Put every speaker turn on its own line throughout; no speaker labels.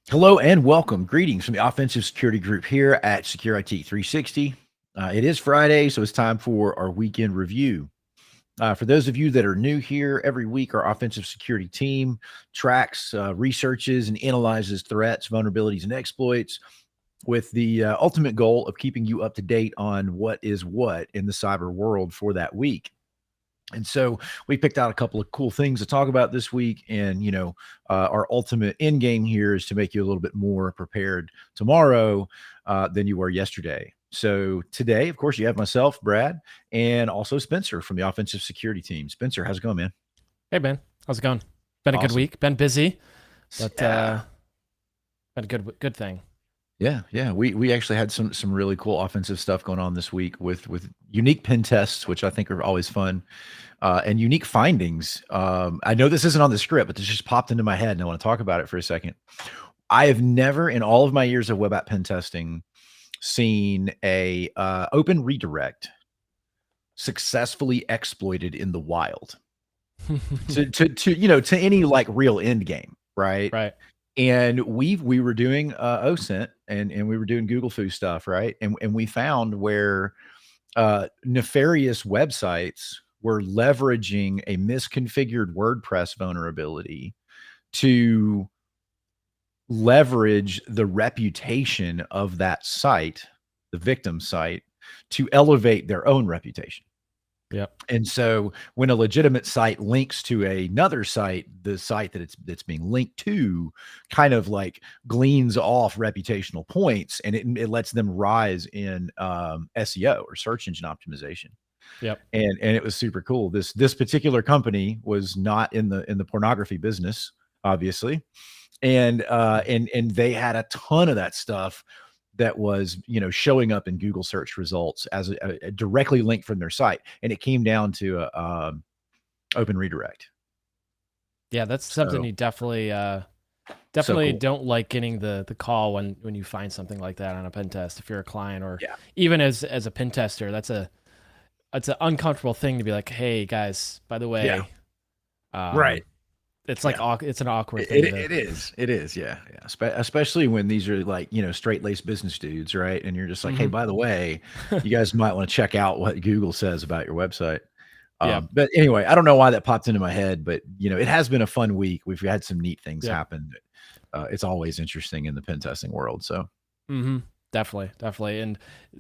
Hello and welcome. Greetings from the Offensive Security Group here at Secure IT 360. It is Friday, so it's time for our weekend review. For those of you that are new here, every week our offensive security team tracks, researches, and analyzes threats, vulnerabilities, and exploits with the ultimate goal of keeping you up to date on what is what in the cyber world for that week. And so we picked out a couple of cool things to talk about this week. And, our ultimate end game here is to make you a little bit more prepared tomorrow than you were yesterday. So today, of course, you have myself, Brad, and also Spencer from the offensive security team. Spencer, how's it going, man?
Hey, Ben. How's it going? Been a good
Awesome.
week. Been busy, but
Yeah.
been a good thing.
Yeah. We actually had some really cool offensive stuff going on this week with unique pen tests, which I think are always fun. And unique findings. I know this isn't on the script, but this just popped into my head, and I want to talk about it for a second. I have never, in all of my years of web app pen testing, seen a open redirect successfully exploited in the wild to any like real end game, right?
Right.
And we were doing OSINT and we were doing Google Foo stuff, right? And we found where nefarious websites were leveraging a misconfigured WordPress vulnerability to leverage the reputation of that site, the victim site, to elevate their own reputation.
Yep.
And so when a legitimate site links to another site, the site that's being linked to kind of like gleans off reputational points, and it lets them rise in SEO or search engine optimization.
Yep.
And it was super cool. This particular company was not in the pornography business, obviously, and they had a ton of that stuff that was showing up in Google search results as a directly linked from their site, and it came down to open redirect.
Yeah, that's something
So
you definitely
so
definitely
cool.
don't like getting the call when you find something like that on a pen test. If you're a client or
Yeah.
even as a pen tester, it's an uncomfortable thing to be like, hey guys, by the
Yeah.
way,
Right.
um, it's like
Yeah.
it's an awkward
It,
thing
it,
to.
it is. It is. Yeah. Yeah. Especially when these are like, straight laced business dudes, right? And you're just like, hey,
Mhm.
by the way, you guys might want to check out what Google says about your website.
Yep.
But anyway, I don't know why that popped into my head, but it has been a fun week. We've had some neat things
Yep.
happen. It's always interesting in the pen testing world. So
Definitely. And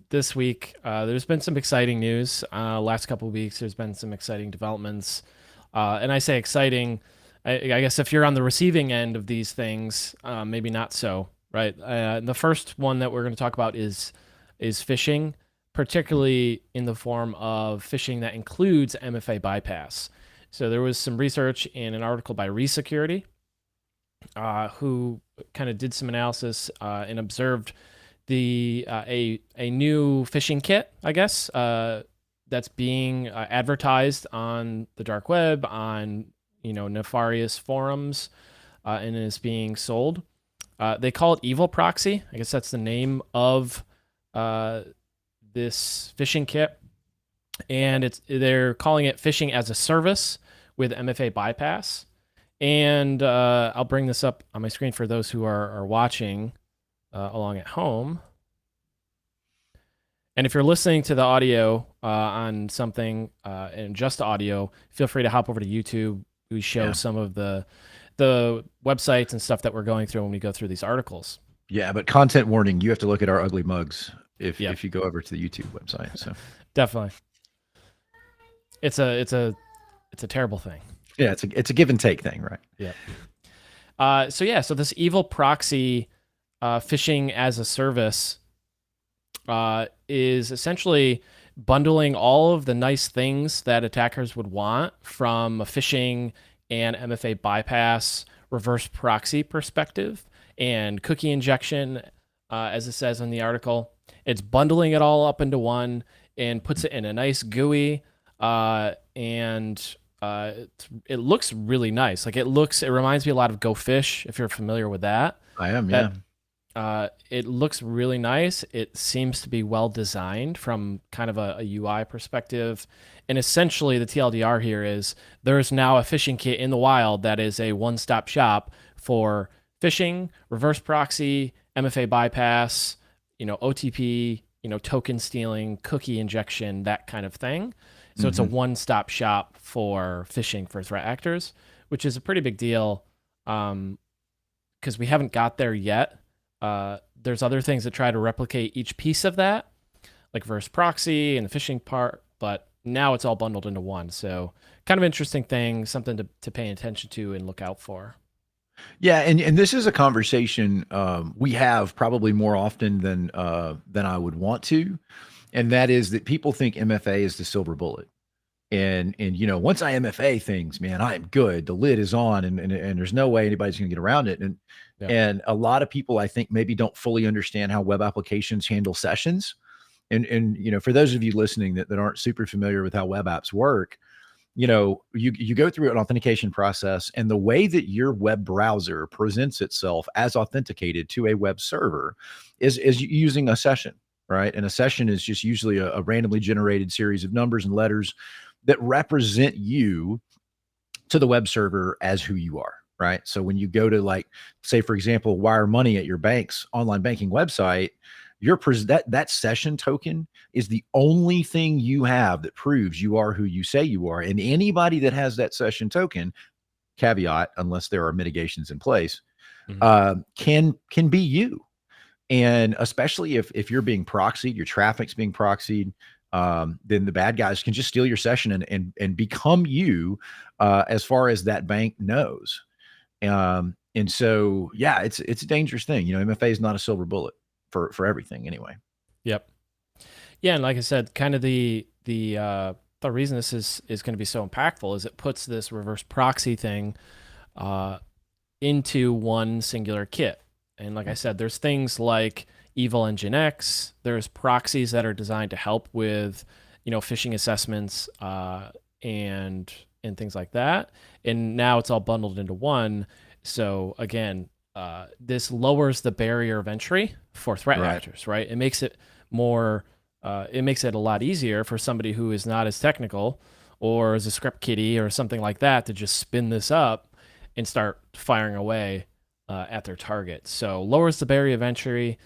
this week, there's been some exciting news. Last couple of weeks, there's been some exciting developments. And I say exciting, I guess if you're on the receiving end of these things, maybe not so, right? The first one that we're going to talk about is phishing, particularly in the form of phishing that includes MFA bypass. So there was some research in an article by Resecurity, who kind of did some analysis and observed a new phishing kit, I guess, that's being advertised on the dark web, on nefarious forums, and is being sold. They call it EvilProxy. I guess that's the name of uh, this phishing kit, and they're calling it phishing as a service with MFA bypass. And I'll bring this up on my screen for those who are watching along at home. And if you're listening to the audio on something and just audio, feel free to hop over to YouTube. We show
yeah,
some of the websites and stuff that we're going through when we go through these articles.
yeah. But content warning: you have to look at our ugly mugs
Yep,
if you go over to the YouTube website. So
definitely. It's a terrible thing.
yeah, it's a give and take thing, right?
Yep. So this evil proxy phishing as a service is essentially bundling all of the nice things that attackers would want from a phishing and MFA bypass reverse proxy perspective and cookie injection, as it says in the article. It's bundling it all up into one and puts it in a nice GUI, and it looks really nice. Like it reminds me a lot of Go Fish, if you're familiar with that.
I am. Yeah.
That it looks really nice. It seems to be well designed from kind of a UI perspective. And essentially, the TLDR here is there's now a phishing kit in the wild that is a one-stop shop for phishing, reverse proxy, MFA bypass, OTP, token stealing, cookie injection, that kind of thing. So it's a one-stop shop for phishing for threat actors, which is a pretty big deal because we haven't got there yet. There's other things that try to replicate each piece of that, like reverse proxy and the phishing part, but now it's all bundled into one. So kind of interesting thing, something to pay attention to and look out for.
Yeah, and this is a conversation we have probably more often than I would want to, and that is that people think MFA is the silver bullet. And once I MFA things, man, I am good. The lid is on, and there's no way anybody's going to get around it.
Yeah.
And a lot of people, I think, maybe don't fully understand how web applications handle sessions. And for those of you listening that aren't super familiar with how web apps work, you go through an authentication process, and the way that your web browser presents itself as authenticated to a web server is using a session, right? And a session is just usually a randomly generated series of numbers and letters that represent you to the web server as who you are, right? So when you go to, like, say, for example, wire money at your bank's online banking website, that session token is the only thing you have that proves you are who you say you are. And anybody that has that session token, caveat, unless there are mitigations in place, can be you. And especially if you're being proxied, your traffic's being proxied, then the bad guys can just steal your session and become you, as far as that bank knows. And so, yeah, it's a dangerous thing. MFA is not a silver bullet for everything anyway.
Yep. Yeah, and like I said, kind of the reason this is going to be so impactful is it puts this reverse proxy thing into one singular kit. And like I said, there's things like Evil Engine X. There's proxies that are designed to help with, phishing assessments and things like that. And now it's all bundled into one. So again, this lowers the barrier of entry for threat actors, right? It makes it more, it makes it a lot easier for somebody who is not as technical or is a script kiddie or something like that to just spin this up and start firing away at their target. So lowers the barrier of entry,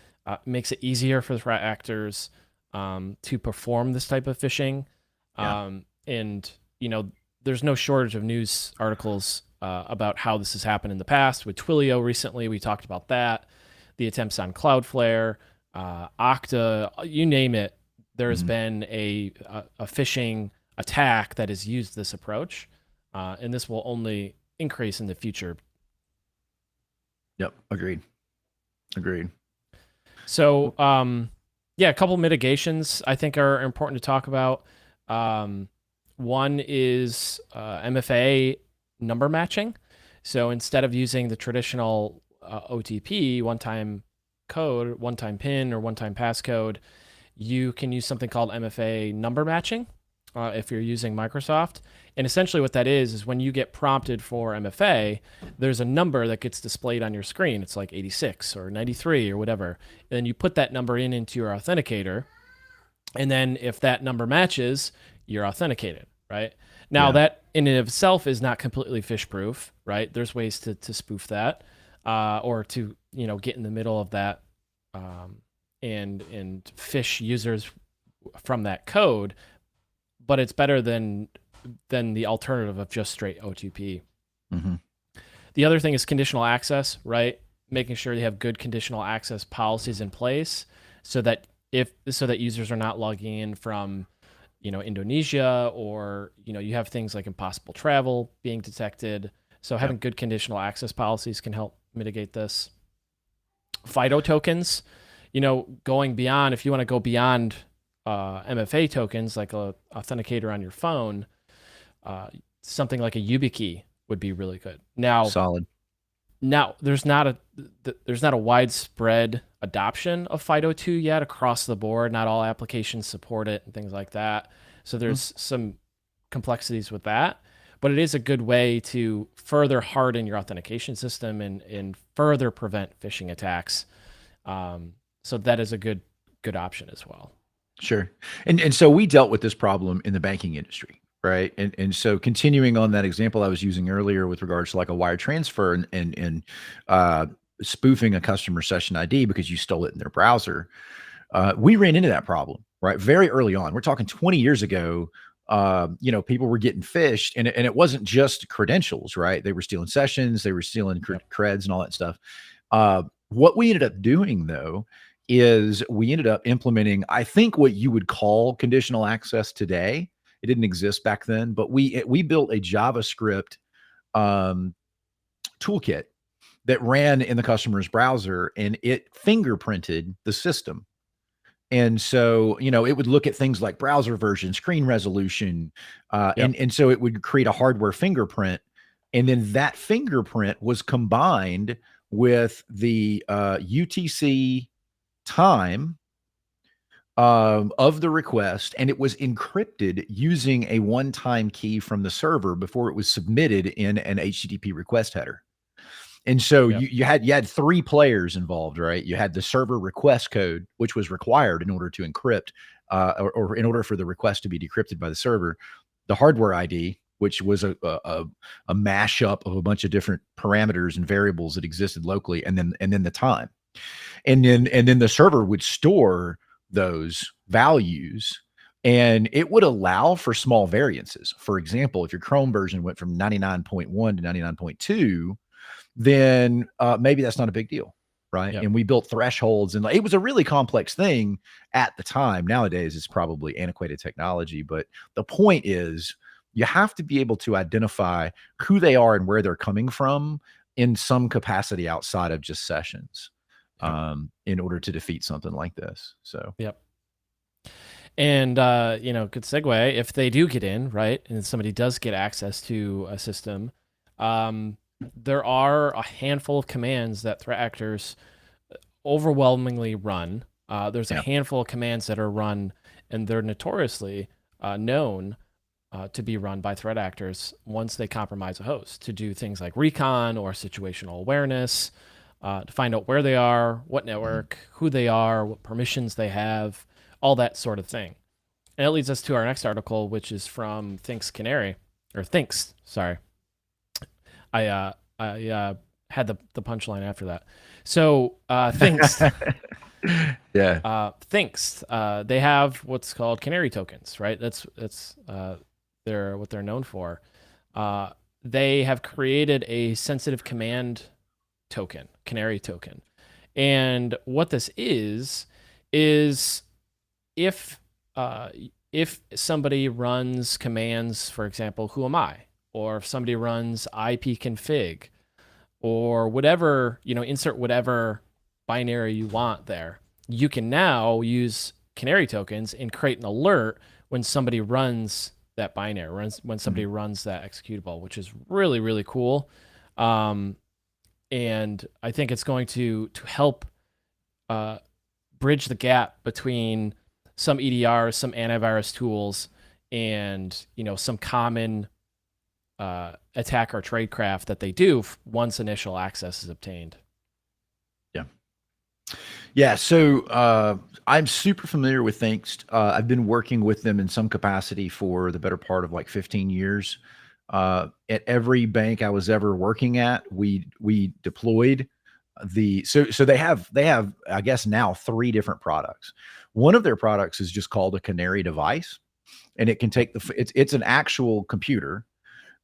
makes it easier for threat actors to perform this type of phishing. And, there's no shortage of news articles about how this has happened in the past. With Twilio recently, we talked about that. The attempts on Cloudflare, Okta, you name it. There has been a phishing attack that has used this approach, and this will only increase in the future.
Yep, agreed.
So, a couple mitigations I think are important to talk about. One is MFA number matching. So instead of using the traditional OTP, one-time code, one-time PIN, or one-time passcode, you can use something called MFA number matching if you're using Microsoft. And essentially what that is when you get prompted for MFA, there's a number that gets displayed on your screen. It's like 86 or 93 or whatever. And then you put that number into your authenticator. And then if that number matches, you're authenticated, right? Now that in and of itself is not completely phish proof, right? There's ways to spoof that or to, get in the middle of that and phish users from that code, but it's better than the alternative of just straight OTP. The other thing is conditional access, right? Making sure you have good conditional access policies in place so that users are not logging in from, Indonesia, or, you have things like impossible travel being detected. So having good conditional access policies can help mitigate this. FIDO tokens, going beyond, if you want to go beyond MFA tokens, like a authenticator on your phone, something like a YubiKey would be really good. Now,
solid.
Now, there's not a widespread adoption of FIDO2 yet across the board. Not all applications support it and things like that. So there's some complexities with that. But it is a good way to further harden your authentication system and further prevent phishing attacks. So that is a good option as well.
Sure. And so we dealt with this problem in the banking industry. Right. And so continuing on that example I was using earlier with regards to like a wire transfer and spoofing a customer session ID because you stole it in their browser. We ran into that problem, right? Very early on. We're talking 20 years ago. People were getting phished, and it wasn't just credentials, right? They were stealing sessions, they were stealing creds and all that stuff. What we ended up doing, though, is we ended up implementing, I think, what you would call conditional access today. It didn't exist back then, but we built a JavaScript toolkit that ran in the customer's browser, and it fingerprinted the system. And so, it would look at things like browser version, screen resolution, and so it would create a hardware fingerprint. And then that fingerprint was combined with the UTC time of the request, and it was encrypted using a one-time key from the server before it was submitted in an HTTP request header. And so you had 3 players involved, right? You had the server request code, which was required in order to encrypt, or in order for the request to be decrypted by the server. The hardware ID, which was a mashup of a bunch of different parameters and variables that existed locally, and then the time, and then the server would store those values, and it would allow for small variances. For example, if your Chrome version went from 99.1 to 99.2, then maybe that's not a big deal, right? And we built thresholds, and it was a really complex thing at the time. Nowadays, it's probably antiquated technology, but the point is you have to be able to identify who they are and where they're coming from in some capacity outside of just sessions, in order to defeat something like this. So,
And, good segue. If they do get in, right, and somebody does get access to a system, there are a handful of commands that threat actors overwhelmingly run. There's a handful of commands that are run, and they're notoriously known to be run by threat actors once they compromise a host, to do things like recon or situational awareness, to find out where they are, what network, who they are, what permissions they have, all that sort of thing. And it leads us to our next article, which is from Canary. Sorry. I had the punchline after that. So Thinks. Thinks. They have what's called Canary tokens, right? That's what they're known for. They have created a sensitive command token, Canary token. And what this is if somebody runs commands, for example, who am I? Or if somebody runs ipconfig, or whatever, insert whatever binary you want there, you can now use Canary tokens and create an alert when somebody runs that binary, when somebody runs that executable, which is really, really cool. And I think it's going to help bridge the gap between some EDRs, some antivirus tools, and some common attack or tradecraft that they do once initial access is obtained.
Yeah. So I'm super familiar with Thinks. I've been working with them in some capacity for the better part of like 15 years. At every bank I was ever working at, we deployed so they have I guess now 3 different products. One of their products is just called a Canary device, and it can take it's an actual computer,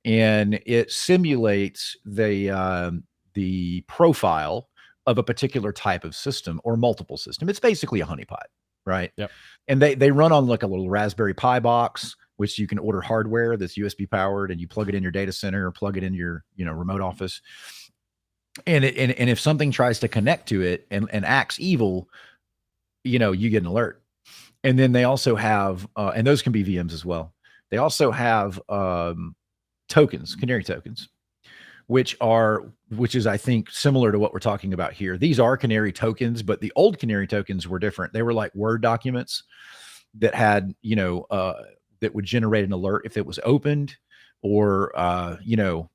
and it simulates the profile of a particular type of system or multiple system. It's basically a honeypot, right? And they run on like a little Raspberry Pi box, which you can order hardware that's USB powered, and you plug it in your data center or plug it in your remote office. And if something tries to connect to it and acts evil, you get an alert. And then they also have, and those can be VMs as well. They also have tokens, Canary tokens, which is, I think, similar to what we're talking about here. These are Canary tokens, but the old Canary tokens were different. They were like Word documents that had, that would generate an alert if it was opened, or, you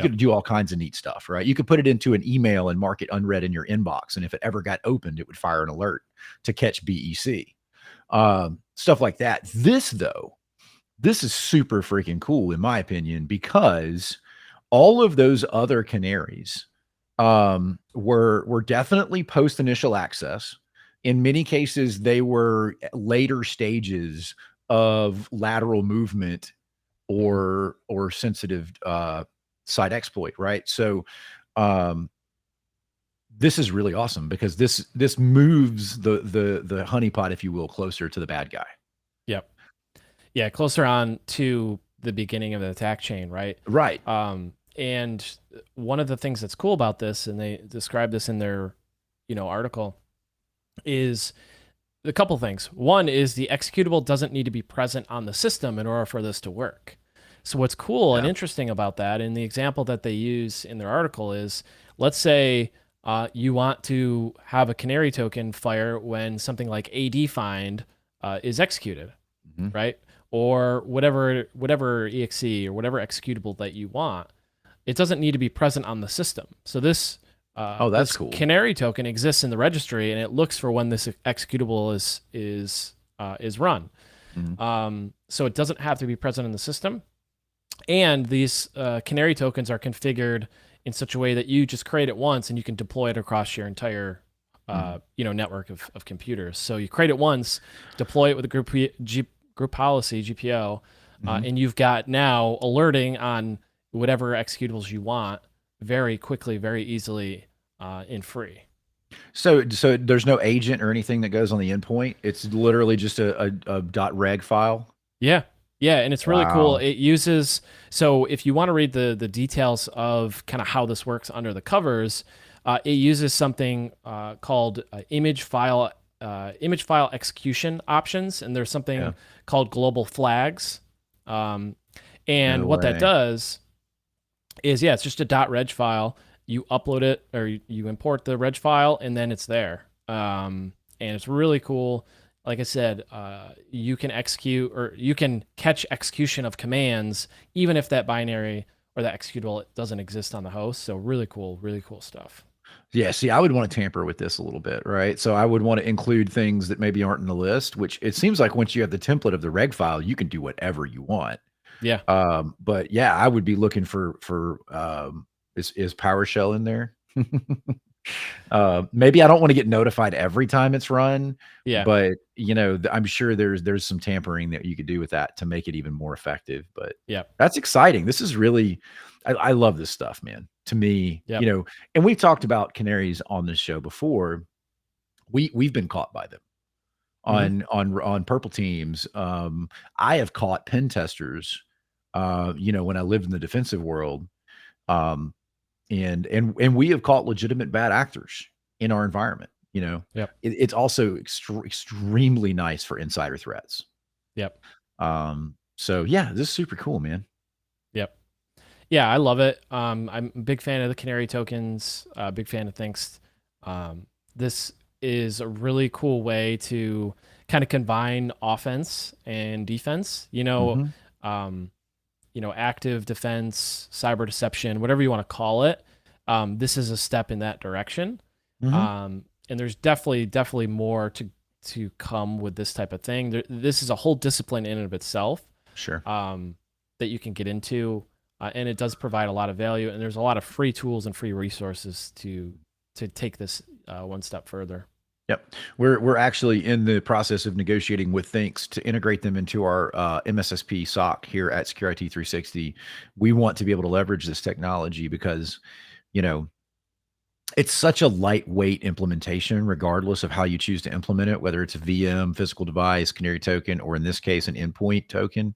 could do all kinds of neat stuff, right? You could put it into an email and mark it unread in your inbox, and if it ever got opened, it would fire an alert to catch BEC, stuff like that. This is super freaking cool, in my opinion, because all of those other canaries were definitely post initial access. In many cases, they were later stages of lateral movement
Mhm.
or sensitive site exploit, right? So um, this is really awesome because this moves the honeypot, if you will, closer to the bad guy.
Yep. Yeah, closer on to the beginning of the attack chain, right?
Right.
And one of the things that's cool about this, and they describe this in their, article, is a couple things. One is the executable doesn't need to be present on the system in order for this to work. So what's cool and
Yeah.
interesting about that, and the example that they use in their article is, let's say you want to have a Canary token fire when something like AD find is executed,
Mhm.
right? Or whatever exe or whatever executable that you want. It doesn't need to be present on the system. So
Oh, that's
this
cool.
Canary token exists in the registry, and it looks for when this executable is run.
Mhm.
So it doesn't have to be present in the system. And these Canary tokens are configured in such a way that you just create it once and you can deploy it across your entire
Mhm.
network of computers. So you create it once, deploy it with a group policy GPO,
Mhm.
and you've got now alerting on whatever executables you want very quickly, very easily, in free.
So there's no agent or anything that goes on the endpoint. It's literally just a .reg file.
Yeah. Yeah, and it's really cool.
Wow.
It uses, so if you want to read the details of kind of how this works under the covers, it uses something called image file execution options, and there's
Yeah.
something called global flags. Um, and
No
what that
way.
does is, yeah, it's just a .reg file. You upload it or you import the reg file, and then it's there. And it's really cool. Like I said, you can execute or you can catch execution of commands even if that binary or that executable doesn't exist on the host. So really cool stuff.
Yeah, see, I would want to tamper with this a little bit, right? So I would want to include things that maybe aren't in the list, which it seems like once you have the template of the reg file, you can do whatever you want.
Yeah.
But yeah, I would be looking for is PowerShell in there? Maybe I don't want to get notified every time it's run,
Yeah.
but I'm sure there's some tampering that you could do with that to make it even more effective. But
Yep.
that's exciting. This is really, I love this stuff, man. To me,
Yep.
and we've talked about canaries on this show before. We've been caught by them
Hmm.
on purple teams. I have caught pen testers, when I lived in the defensive world. Um, and we have caught legitimate bad actors in our environment.
Yep.
It's also extremely nice for insider threats.
Yep.
So yeah, this is super cool, man.
Yep. Yeah, I love it. I'm a big fan of the Canary tokens. Big fan of Thinks. This is a really cool way to kind of combine offense and defense.
Mhm.
Um, active defense, cyber deception, whatever you want to call it. This is a step in that direction.
Mhm.
And there's definitely more to come with this type of thing. This is a whole discipline in and of itself,
Sure.
that you can get into, and it does provide a lot of value. And there's a lot of free tools and free resources to take this one step further.
Yep. We're actually in the process of negotiating with Thinks to integrate them into our MSSP SOC here at Secure IT 360. We want to be able to leverage this technology because, you know, it's such a lightweight implementation, regardless of how you choose to implement it, whether it's a VM, physical device, Canary token, or in this case, an endpoint token.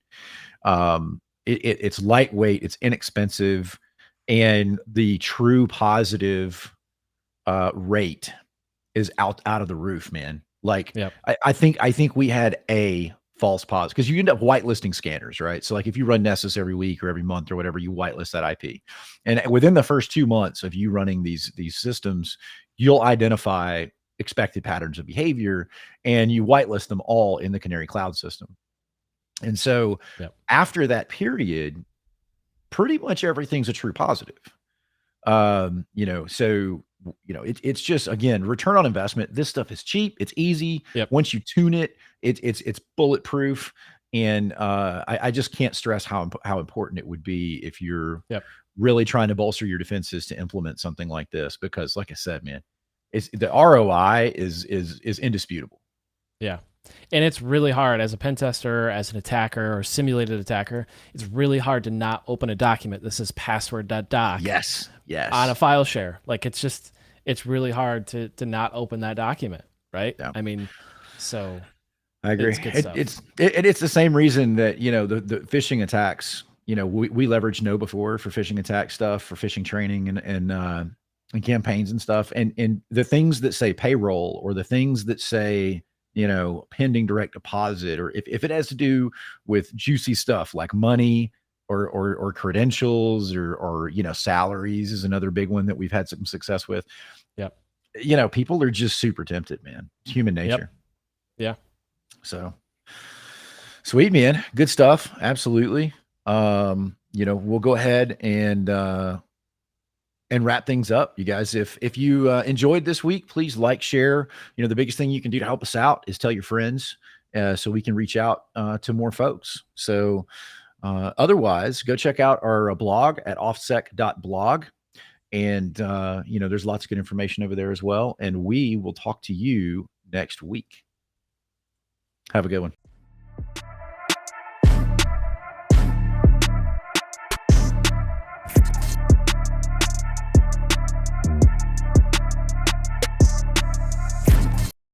It's lightweight, it's inexpensive, and the true positive rate is out of the roof, man. Like
Yep.
I think we had a false positive because you end up whitelisting scanners, right? So like if you run Nessus every week or every month or whatever, you whitelist that IP. And within the first 2 months of you running these systems, you'll identify expected patterns of behavior and you whitelist them all in the Canary cloud system. And so
Yep.
after that period, pretty much everything's a true positive. It's just again, return on investment. This stuff is cheap, it's easy.
Yep.
Once you tune it, it's bulletproof. And I just can't stress how important it would be if you're
Yep.
really trying to bolster your defenses to implement something like this, because like I said, man, it's the ROI is indisputable.
Yeah. And it's really hard as a pen tester, as an attacker or simulated attacker. It's really hard to not open a document that says password.doc
Yes.
on a
Yes.
file share. Like it's really hard to not open that document, right?
Yeah.
I mean, so
I agree.
it's good stuff.
It's the same reason that, the phishing attacks, we leverage KnowBe4 for phishing attack stuff, for phishing training and campaigns and stuff. And the things that say payroll, or the things that say, pending direct deposit, or if it has to do with juicy stuff like money or credentials or salaries is another big one that we've had some success with.
Yep.
People are just super tempted, man. It's human nature.
Yep. Yeah.
So sweet, man. Good stuff. Absolutely. We'll go ahead and wrap things up. You guys, if you enjoyed this week, please like, share. The biggest thing you can do to help us out is tell your friends, so we can reach out to more folks. So otherwise, go check out our blog at offsec.blog. And there's lots of good information over there as well. And we will talk to you next week. Have a good one.